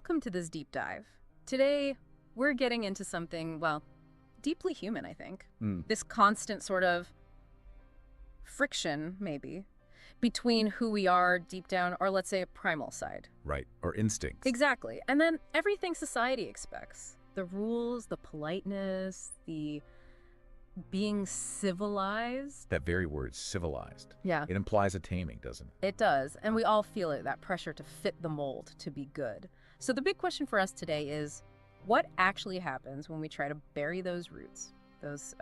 welcome to this deep dive. Today, we're getting into something, well, deeply human, I think. This constant sort of friction, maybe, between who we are deep down, or let's say a primal side. Right, or instincts. Exactly. And then everything society expects. The rules, the politeness, the being civilized. That very word, civilized. Yeah. It implies a taming, doesn't it? It does, and we all feel it, that pressure to fit the mold, to be good. So the big question for us today is, what actually happens when we try to bury those roots, those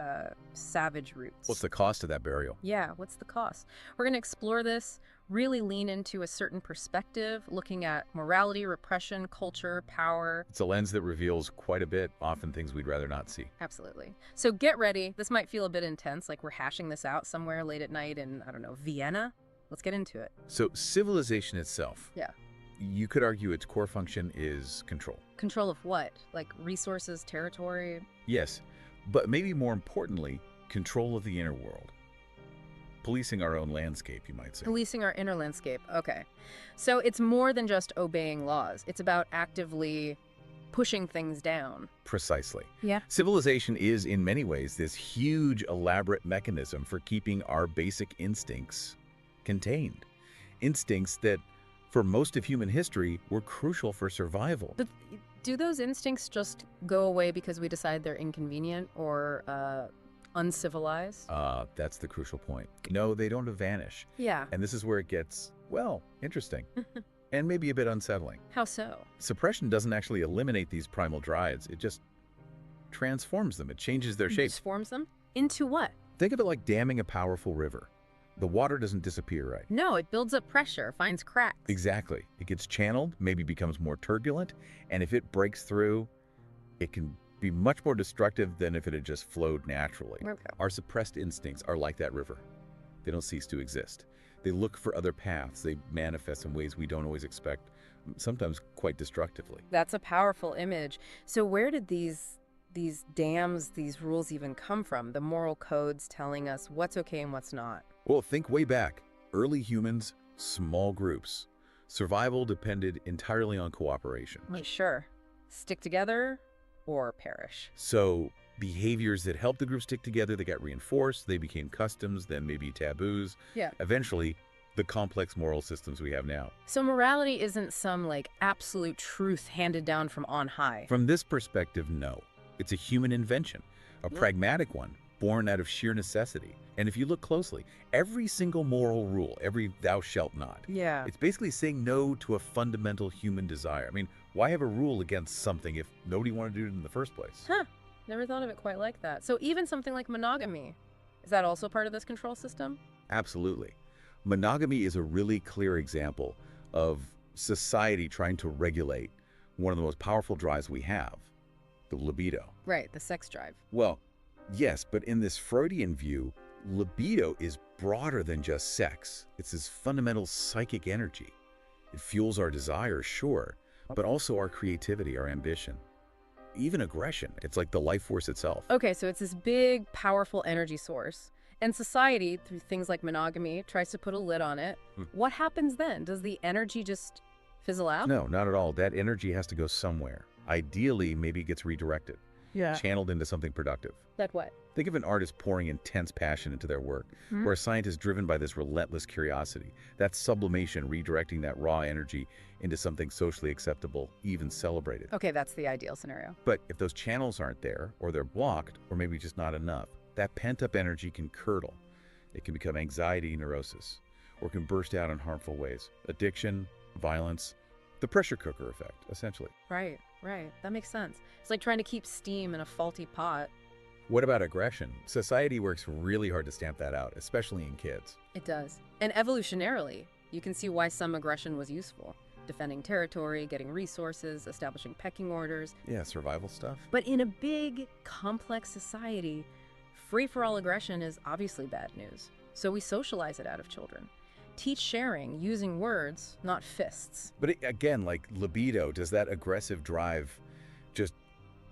savage roots? What's the cost of that burial? Yeah, what's the cost? We're going to explore this, really lean into a certain perspective, looking at morality, repression, culture, power. It's a lens that reveals quite a bit, often things we'd rather not see. Absolutely. So get ready. This might feel a bit intense, like we're hashing this out somewhere late at night in, I don't know, Vienna. Let's get into it. So civilization itself, Yeah. you could argue its core function is control. Control of what? Like resources, territory? Yes, but maybe more importantly, control of the inner world. Policing our own landscape, you might say. Policing our inner landscape. Okay. So it's more than just obeying laws. It's about actively pushing things down. Precisely. Yeah. Civilization is, in many ways, this huge, elaborate mechanism for keeping our basic instincts contained. Instincts that, for most of human history, were crucial for survival. But do those instincts just go away because we decide they're inconvenient or uncivilized? That's the crucial point. No, they don't vanish. Yeah. And this is where it gets, well, interesting. And maybe a bit unsettling. How so? Suppression doesn't actually eliminate these primal drives. It just transforms them. It changes their shape. Transforms them? Into what? Think of it like damming a powerful river. The water doesn't disappear, right? No, it builds up pressure, finds cracks. Exactly. It gets channeled, maybe becomes more turbulent, and if it breaks through, it can be much more destructive than if it had just flowed naturally. Okay. Our suppressed instincts are like that river. They don't cease to exist. They look for other paths. They manifest in ways we don't always expect, sometimes quite destructively. That's a powerful image. So where did these dams, these rules even come from? The moral codes telling us what's okay and what's not. Well, think way back. Early humans, small groups. Survival depended entirely on cooperation. Sure. Stick together or perish. So behaviors that helped the group stick together, they got reinforced, they became customs, then maybe taboos. Yeah. Eventually, the complex moral systems we have now. So morality isn't some like absolute truth handed down from on high. From this perspective, no. It's a human invention, a pragmatic one, born out of sheer necessity. And if you look closely, every single moral rule, every thou shalt not, Yeah. it's basically saying no to a fundamental human desire. I mean, why have a rule against something if nobody wanted to do it in the first place? Huh. Never thought of it quite like that. So even something like monogamy, is that also part of this control system? Absolutely. Monogamy is a really clear example of society trying to regulate one of the most powerful drives we have, the libido. Right, the sex drive. Well, yes, but in this Freudian view, libido is broader than just sex. It's this fundamental psychic energy. It fuels our desires, sure, but also our creativity, our ambition, even aggression. It's like the life force itself. Okay, so it's this big, powerful energy source. And society, through things like monogamy, tries to put a lid on it. What happens then? Does the energy just fizzle out? No, not at all. That energy has to go somewhere. Ideally, maybe it gets redirected, Yeah. channeled into something productive. Like what? Think of an artist pouring intense passion into their work, or a scientist driven by this relentless curiosity. That's sublimation, redirecting that raw energy into something socially acceptable, even celebrated. Okay, that's the ideal scenario. But if those channels aren't there, or they're blocked, or maybe just not enough, that pent-up energy can curdle. It can become anxiety, neurosis, or can burst out in harmful ways. Addiction, violence, the pressure cooker effect, essentially. Right, right. That makes sense. It's like trying to keep steam in a faulty pot. What about aggression? Society works really hard to stamp that out, especially in kids. It does. And evolutionarily, you can see why some aggression was useful. Defending territory, getting resources, establishing pecking orders. Yeah, survival stuff. But in a big, complex society, free-for-all aggression is obviously bad news. So we socialize it out of children. Teach sharing using words, not fists. But again, like libido, does that aggressive drive just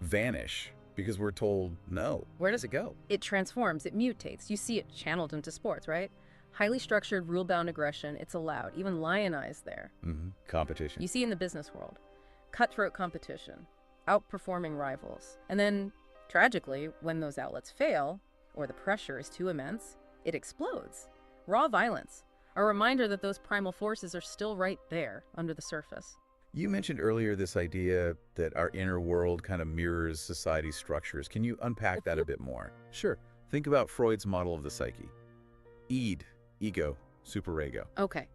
vanish because we're told no? Where does it go? It transforms, it mutates. You see it channeled into sports, right? Highly structured, rule-bound aggression, it's allowed, even lionized there. Competition. You see in the business world. cutthroat competition, outperforming rivals. And then, tragically, when those outlets fail, or the pressure is too immense, it explodes. Raw violence, a reminder that those primal forces are still right there under the surface. You mentioned earlier this idea that our inner world kind of mirrors society's structures. Can you unpack that a bit more? Sure. Think about Freud's model of the psyche. Id, ego, superego. Okay,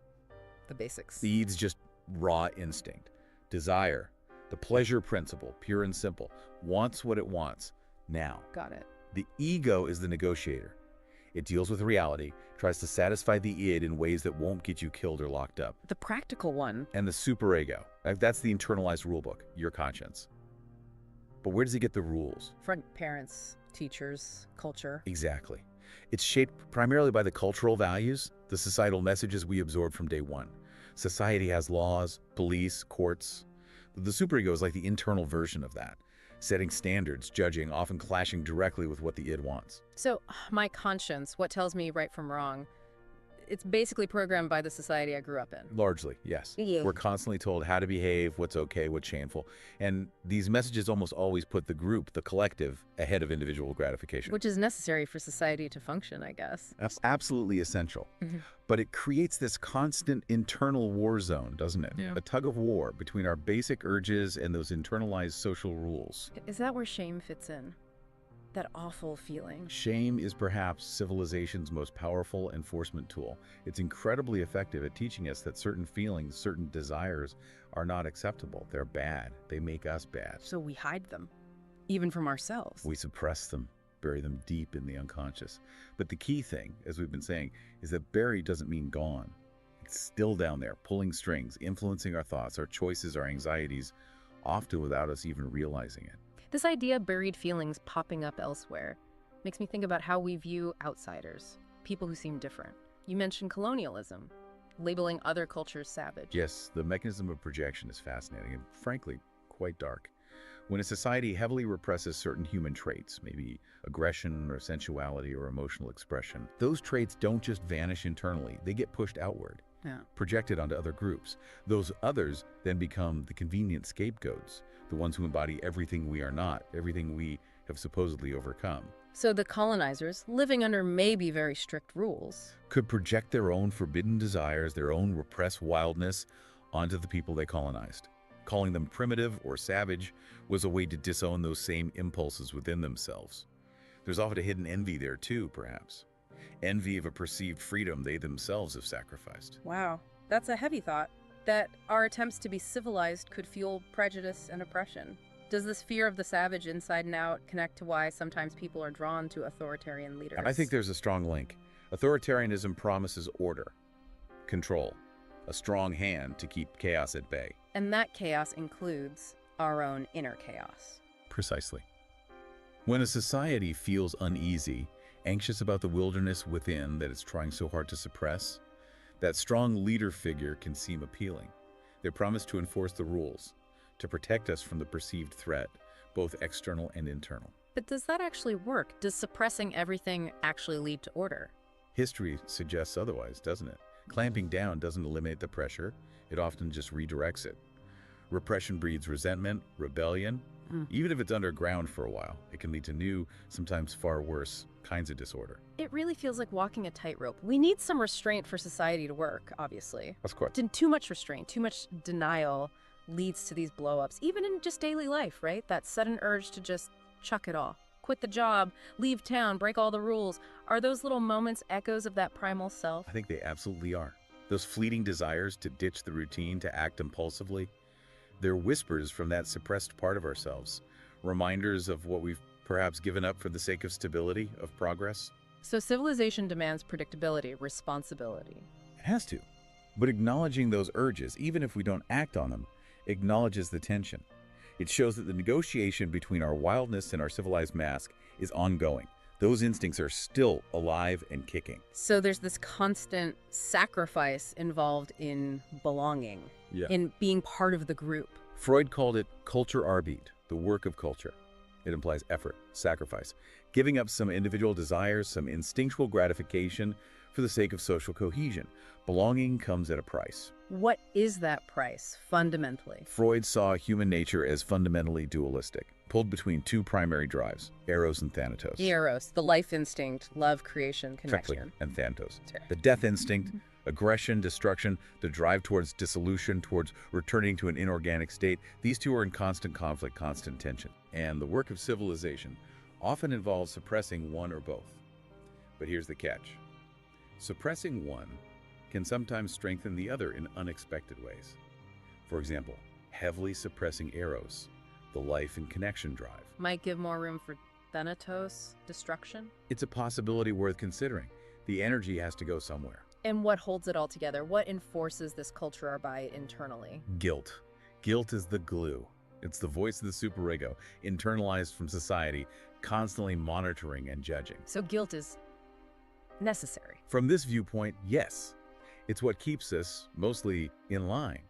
the basics. The id's just raw instinct. Desire, the pleasure principle, pure and simple, wants what it wants, now. Got it. The ego is the negotiator. It deals with reality, tries to satisfy the id in ways that won't get you killed or locked up. The practical one. And the superego, that's the internalized rulebook, your conscience. But where does he get the rules? From parents, teachers, culture. Exactly. It's shaped primarily by the cultural values, the societal messages we absorb from day one. Society has laws, police, courts. The superego is like the internal version of that, setting standards, judging, often clashing directly with what the id wants. So, my conscience, what tells me right from wrong, it's basically programmed by the society I grew up in. Largely, yes. Yeah. We're constantly told how to behave, what's okay, what's shameful. And these messages almost always put the group, the collective, ahead of individual gratification. Which is necessary for society to function, I guess. That's absolutely essential. Mm-hmm. But it creates this constant internal war zone, doesn't it? Yeah. A tug of war between our basic urges and those internalized social rules. Is that where shame fits in? That awful feeling. Shame is perhaps civilization's most powerful enforcement tool. It's incredibly effective at teaching us that certain feelings, certain desires are not acceptable. They're bad. They make us bad. So we hide them, even from ourselves. We suppress them, bury them deep in the unconscious. But the key thing, as we've been saying, is that buried doesn't mean gone. It's still down there, pulling strings, influencing our thoughts, our choices, our anxieties, often without us even realizing it. This idea of buried feelings popping up elsewhere makes me think about how we view outsiders, people who seem different. You mentioned colonialism, labeling other cultures savage. Yes, the mechanism of projection is fascinating and, frankly, quite dark. When a society heavily represses certain human traits, maybe aggression or sensuality or emotional expression, those traits don't just vanish internally, they get pushed outward, projected onto other groups. Those others then become the convenient scapegoats, the ones who embody everything we are not, everything we have supposedly overcome. So the colonizers, living under maybe very strict rules, could project their own forbidden desires, their own repressed wildness onto the people they colonized. Calling them primitive or savage was a way to disown those same impulses within themselves. There's often a hidden envy there too, perhaps. Envy of a perceived freedom they themselves have sacrificed. Wow, that's a heavy thought. That our attempts to be civilized could fuel prejudice and oppression. Does this fear of the savage inside and out connect to why sometimes people are drawn to authoritarian leaders? I think there's a strong link. Authoritarianism promises order, control, a strong hand to keep chaos at bay. And that chaos includes our own inner chaos. Precisely. When a society feels uneasy, anxious about the wilderness within that it's trying so hard to suppress, that strong leader figure can seem appealing. They promise to enforce the rules, to protect us from the perceived threat, both external and internal. But does that actually work? Does suppressing everything actually lead to order? History suggests otherwise, doesn't it? Clamping down doesn't eliminate the pressure, it often just redirects it. Repression breeds resentment, rebellion. Even if it's underground for a while, it can lead to new, sometimes far worse, kinds of disorder. It really feels like walking a tightrope. We need some restraint for society to work, obviously. Of course. Too much restraint, too much denial leads to these blow-ups, even in just daily life, right? That sudden urge to just chuck it all. Quit the job, leave town, break all the rules. Are those little moments echoes of that primal self? I think they absolutely are. Those fleeting desires to ditch the routine, to act impulsively, they're whispers from that suppressed part of ourselves, reminders of what we've perhaps given up for the sake of stability, of progress. So civilization demands predictability, responsibility. It has to. But acknowledging those urges, even if we don't act on them, acknowledges the tension. It shows that the negotiation between our wildness and our civilized mask is ongoing. Those instincts are still alive and kicking. So there's this constant sacrifice involved in belonging, in being part of the group. Freud called it Kulturarbeit, the work of culture. It implies effort, sacrifice, giving up some individual desires, some instinctual gratification for the sake of social cohesion. Belonging comes at a price. What is that price, fundamentally? Freud saw human nature as fundamentally dualistic, pulled between two primary drives, Eros and Thanatos. Eros, the life instinct, love, creation, connection. Exactly, and Thanatos. Sure. The death instinct, aggression, destruction, the drive towards dissolution, towards returning to an inorganic state. These two are in constant conflict, constant tension. And the work of civilization often involves suppressing one or both. But here's the catch. Suppressing one can sometimes strengthen the other in unexpected ways. For example, heavily suppressing Eros, the life and connection drive. Might give more room for Thanatos, destruction? It's a possibility worth considering. The energy has to go somewhere. And what holds it all together? What enforces this culture arbeit internally? Guilt. Guilt is the glue. It's the voice of the superego, internalized from society, constantly monitoring and judging. So guilt is necessary. From this viewpoint, yes. It's what keeps us mostly in line.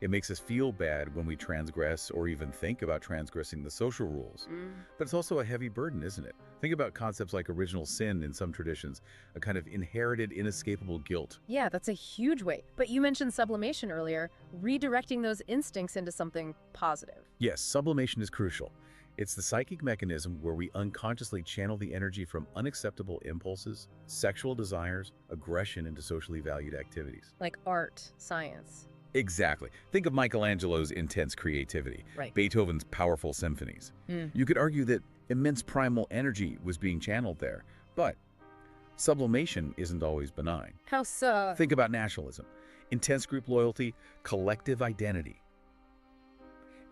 It makes us feel bad when we transgress or even think about transgressing the social rules. But it's also a heavy burden, isn't it? Think about concepts like original sin in some traditions, a kind of inherited, inescapable guilt. Yeah, that's a huge weight. But you mentioned sublimation earlier, redirecting those instincts into something positive. Yes, sublimation is crucial. It's the psychic mechanism where we unconsciously channel the energy from unacceptable impulses, sexual desires, aggression into socially valued activities. Like art, science. Exactly. Think of Michelangelo's intense creativity, Right. Beethoven's powerful symphonies. You could argue that immense primal energy was being channeled there, but sublimation isn't always benign. How so? Think about nationalism, intense group loyalty, collective identity.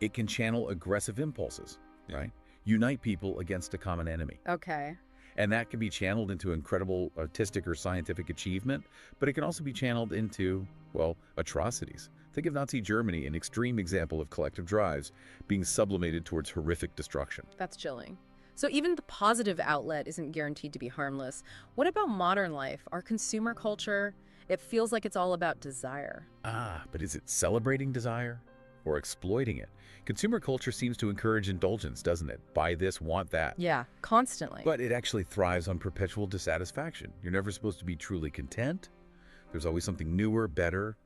It can channel aggressive impulses, right? Unite people against a common enemy. Okay. And that can be channeled into incredible artistic or scientific achievement, but it can also be channeled into, well, atrocities. Think of Nazi Germany, an extreme example of collective drives being sublimated towards horrific destruction. That's chilling. So even the positive outlet isn't guaranteed to be harmless. What about modern life? Our consumer culture, it feels like it's all about desire. But is it celebrating desire or exploiting it? Consumer culture seems to encourage indulgence, doesn't it? Buy this, want that. Yeah, constantly. But it actually thrives on perpetual dissatisfaction. You're never supposed to be truly content. There's always something newer, better.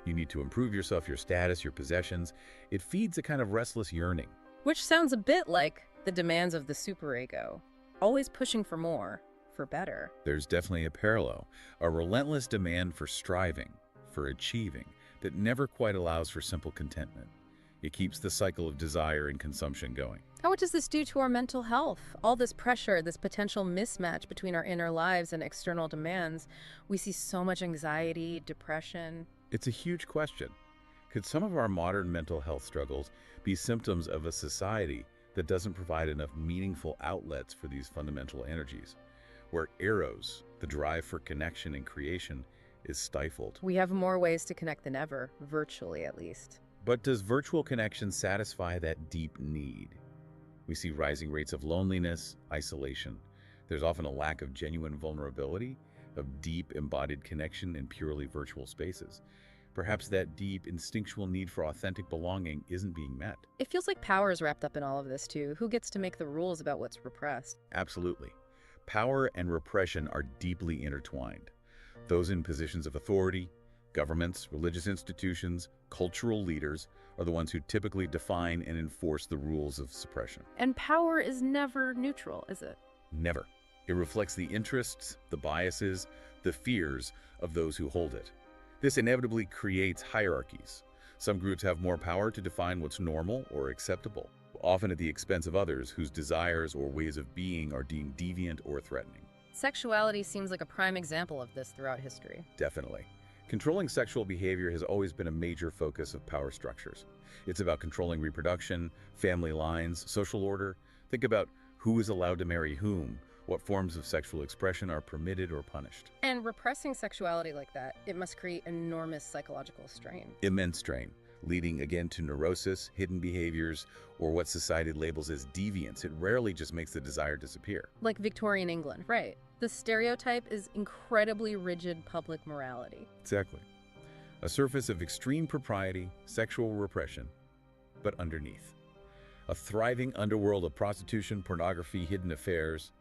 You need to improve yourself, your status, your possessions. It feeds a kind of restless yearning. Which sounds a bit like the demands of the superego, always pushing for more, for better. There's definitely a parallel, a relentless demand for striving, for achieving, that never quite allows for simple contentment. It keeps the cycle of desire and consumption going. How much does this do to our mental health? All this pressure, this potential mismatch between our inner lives and external demands. We see so much anxiety, depression. It's a huge question. Could some of our modern mental health struggles be symptoms of a society that doesn't provide enough meaningful outlets for these fundamental energies, where Eros, the drive for connection and creation, is stifled? We have more ways to connect than ever, virtually at least. But does virtual connection satisfy that deep need? We see rising rates of loneliness, isolation. There's often a lack of genuine vulnerability, of deep embodied connection in purely virtual spaces. Perhaps that deep instinctual need for authentic belonging isn't being met. It feels like power is wrapped up in all of this too. Who gets to make the rules about what's repressed? Absolutely. Power and repression are deeply intertwined. Those in positions of authority, governments, religious institutions, cultural leaders are the ones who typically define and enforce the rules of suppression. And power is never neutral, is it? Never. It reflects the interests, the biases, the fears of those who hold it. This inevitably creates hierarchies. Some groups have more power to define what's normal or acceptable, often at the expense of others whose desires or ways of being are deemed deviant or threatening. Sexuality seems like a prime example of this throughout history. Definitely. Controlling sexual behavior has always been a major focus of power structures. It's about controlling reproduction, family lines, social order. Think about who is allowed to marry whom, what forms of sexual expression are permitted or punished. And repressing sexuality like that, it must create enormous psychological strain. Immense strain, leading again to neurosis, hidden behaviors, or what society labels as deviance. It rarely just makes the desire disappear. Like Victorian England, right? The stereotype is incredibly rigid public morality. Exactly. A surface of extreme propriety, sexual repression, but underneath. A thriving underworld of prostitution, pornography, hidden affairs.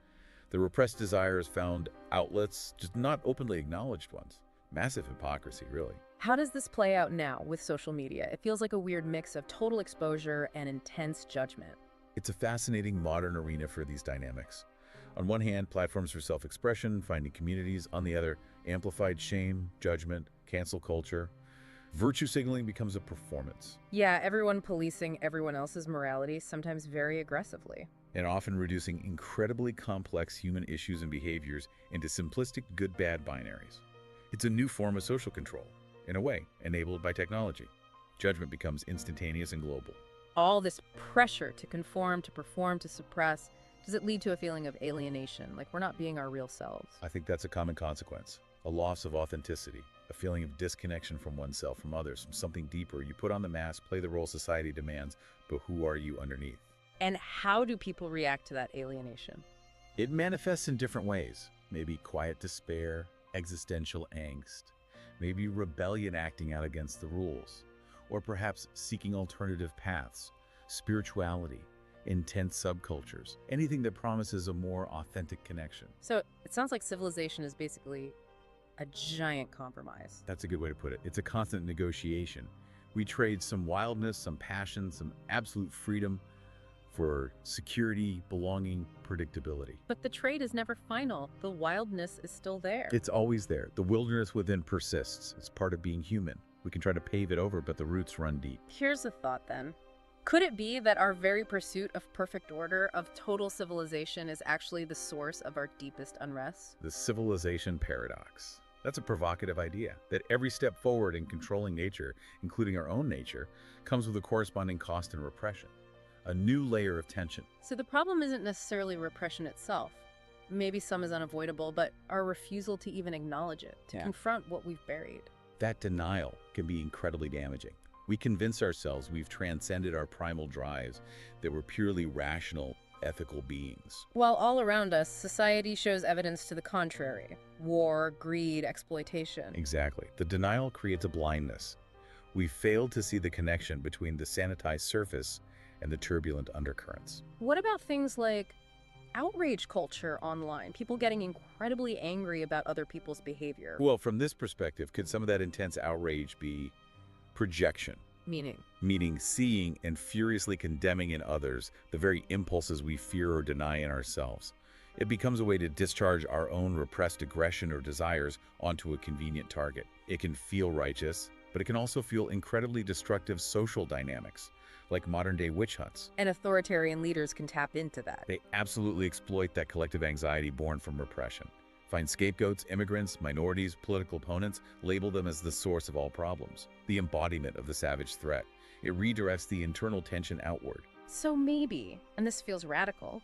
The repressed desires found outlets, just not openly acknowledged ones. Massive hypocrisy, really. How does this play out now with social media? It feels like a weird mix of total exposure and intense judgment. It's a fascinating modern arena for these dynamics. On one hand, platforms for self-expression, finding communities. On the other, amplified shame, judgment, cancel culture. Virtue signaling becomes a performance, Yeah, everyone policing everyone else's morality, sometimes very aggressively. and often reducing incredibly complex human issues and behaviors into simplistic good-bad binaries. It's a new form of social control, in a way, enabled by technology. Judgment becomes instantaneous and global. All this pressure to conform, to perform, to suppress, does it lead to a feeling of alienation, like we're not being our real selves? I think that's a common consequence. A loss of authenticity, a feeling of disconnection from oneself, from others, from something deeper. You put on the mask, play the role society demands, but who are you underneath? And how do people react to that alienation? It manifests in different ways. Maybe quiet despair, existential angst, maybe rebellion acting out against the rules, or perhaps seeking alternative paths, spirituality, intense subcultures, anything that promises a more authentic connection. So it sounds like civilization is basically a giant compromise. That's a good way to put it. It's a constant negotiation. We trade some wildness, some passion, some absolute freedom for security, belonging, predictability. But the trade is never final. The wildness is still there. It's always there. The wilderness within persists. It's part of being human. We can try to pave it over, but the roots run deep. Here's a thought then. Could it be that our very pursuit of perfect order, of total civilization, is actually the source of our deepest unrest? The civilization paradox. That's a provocative idea, that every step forward in controlling nature, including our own nature, comes with a corresponding cost and repression. A new layer of tension. So the problem isn't necessarily repression itself. Maybe some is unavoidable, but our refusal to even acknowledge it, to confront what we've buried. That denial can be incredibly damaging. We convince ourselves we've transcended our primal drives, that we're purely rational, ethical beings. While all around us, society shows evidence to the contrary. War, greed, exploitation. Exactly. The denial creates a blindness. We failed to see the connection between the sanitized surface and the turbulent undercurrents. What about things like outrage culture online? People getting incredibly angry about other people's behavior. Well, from this perspective, could some of that intense outrage be projection? Meaning seeing and furiously condemning in others the very impulses we fear or deny in ourselves. It becomes a way to discharge our own repressed aggression or desires onto a convenient target. It can feel righteous, but it can also feel incredibly destructive social dynamics, like modern-day witch hunts. And authoritarian leaders can tap into that. They absolutely exploit that collective anxiety born from repression. Find scapegoats, immigrants, minorities, political opponents, label them as the source of all problems, the embodiment of the savage threat. It redirects the internal tension outward. So maybe, and this feels radical,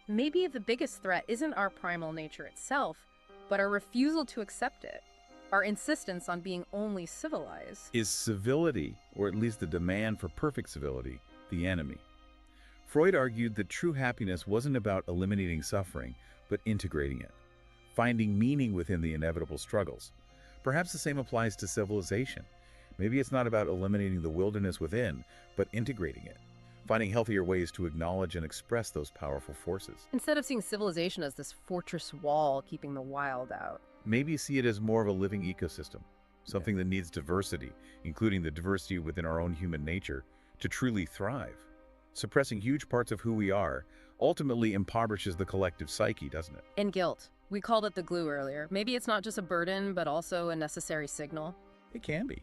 maybe the biggest threat isn't our primal nature itself, but our refusal to accept it, our insistence on being only civilized. Is civility, or at least the demand for perfect civility, the enemy? Freud argued that true happiness wasn't about eliminating suffering, but integrating it, finding meaning within the inevitable struggles. Perhaps the same applies to civilization. Maybe it's not about eliminating the wilderness within, but integrating it, finding healthier ways to acknowledge and express those powerful forces. Instead of seeing civilization as this fortress wall keeping the wild out. Maybe see it as more of a living ecosystem, something that needs diversity, including the diversity within our own human nature, to truly thrive. Suppressing huge parts of who we are ultimately impoverishes the collective psyche, doesn't it? And guilt. We called it the glue earlier. Maybe it's not just a burden, but also a necessary signal. It can be.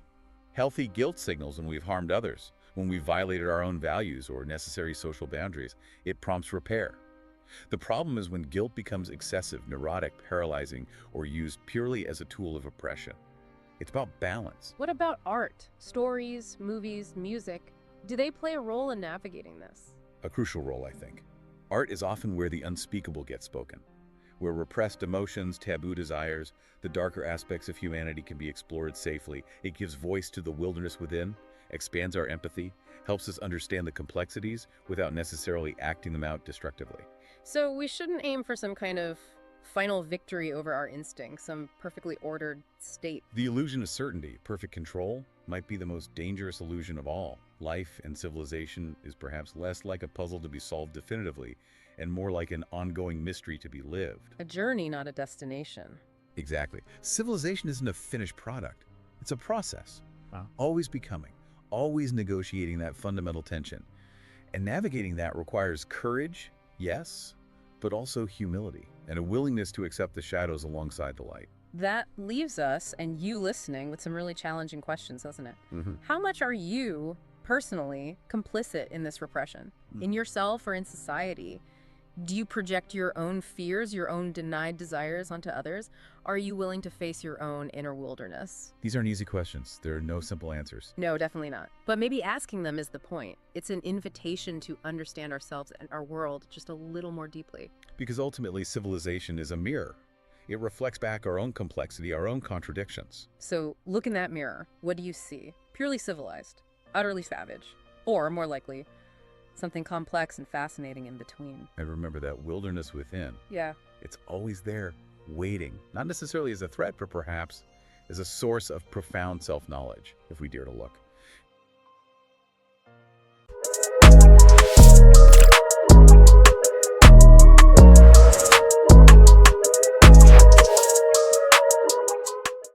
Healthy guilt signals when we've harmed others, when we've violated our own values or necessary social boundaries. It prompts repair. The problem is when guilt becomes excessive, neurotic, paralyzing, or used purely as a tool of oppression. It's about balance. What about art? Stories, movies, music? Do they play a role in navigating this? A crucial role, I think. Art is often where the unspeakable gets spoken, where repressed emotions, taboo desires, the darker aspects of humanity can be explored safely. It gives voice to the wilderness within, expands our empathy, helps us understand the complexities without necessarily acting them out destructively. So we shouldn't aim for some kind of final victory over our instincts, some perfectly ordered state. The illusion of certainty, perfect control, might be the most dangerous illusion of all. Life and civilization is perhaps less like a puzzle to be solved definitively and more like an ongoing mystery to be lived. A journey, not a destination. Exactly. Civilization isn't a finished product. It's a process. Wow. Always becoming, always negotiating that fundamental tension. And navigating that requires courage, yes, but also humility and a willingness to accept the shadows alongside the light. That leaves us and you listening with some really challenging questions, doesn't it? Mm-hmm. How much are you personally complicit in this repression? In yourself or in society? Do you project your own fears, your own denied desires onto others? Are you willing to face your own inner wilderness? These aren't easy questions. There are no simple answers. No, definitely not. But maybe asking them is the point. It's an invitation to understand ourselves and our world just a little more deeply. Because ultimately, civilization is a mirror. It reflects back our own complexity, our own contradictions. So look in that mirror. What do you see? Purely civilized, utterly savage, or more likely, something complex and fascinating in between. And remember that wilderness within. Yeah. It's always there, waiting, not necessarily as a threat, but perhaps as a source of profound self-knowledge, if we dare to look.